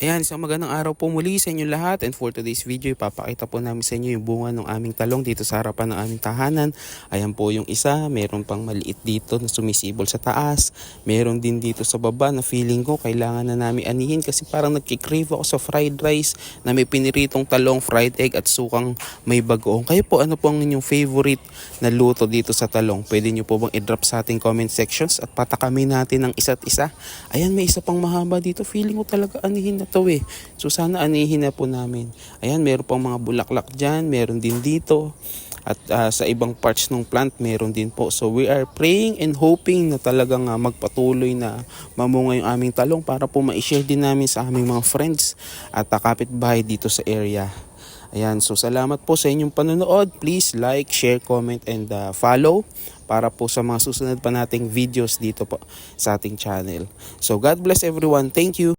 Ayan, isang magandang araw po muli sa inyo lahat, and for today's video, ipapakita po namin sa inyo yung bunga ng aming talong dito sa harapan ng aming tahanan. Ayan po yung isa, meron pang maliit dito na sumisibol sa taas. Meron din dito sa baba na feeling ko kailangan na namin anihin kasi parang nagkikrave ako sa fried rice na may piniritong talong, fried egg at sukang may bagoong. Kayo po, ano po ang inyong favorite na luto dito sa talong? Pwede nyo po bang i-drop sa ating comment sections at patakamin natin ng isa't isa? Ayan, may isa pang mahaba dito, feeling ko talaga anihin na to eh. So sana anihin na po namin. Ayan, meron pang mga bulaklak dyan, meron din dito. At sa ibang parts ng plant meron din po. So we are praying and hoping na talagang magpatuloy na mamunga yung aming talong para po ma-share din namin sa aming mga friends at kapitbahay dito sa area. Ayan, so salamat po sa inyong panonood. Please like, share, comment, and follow para po sa mga susunod pa nating videos dito po sa ating channel. So God bless everyone. Thank you.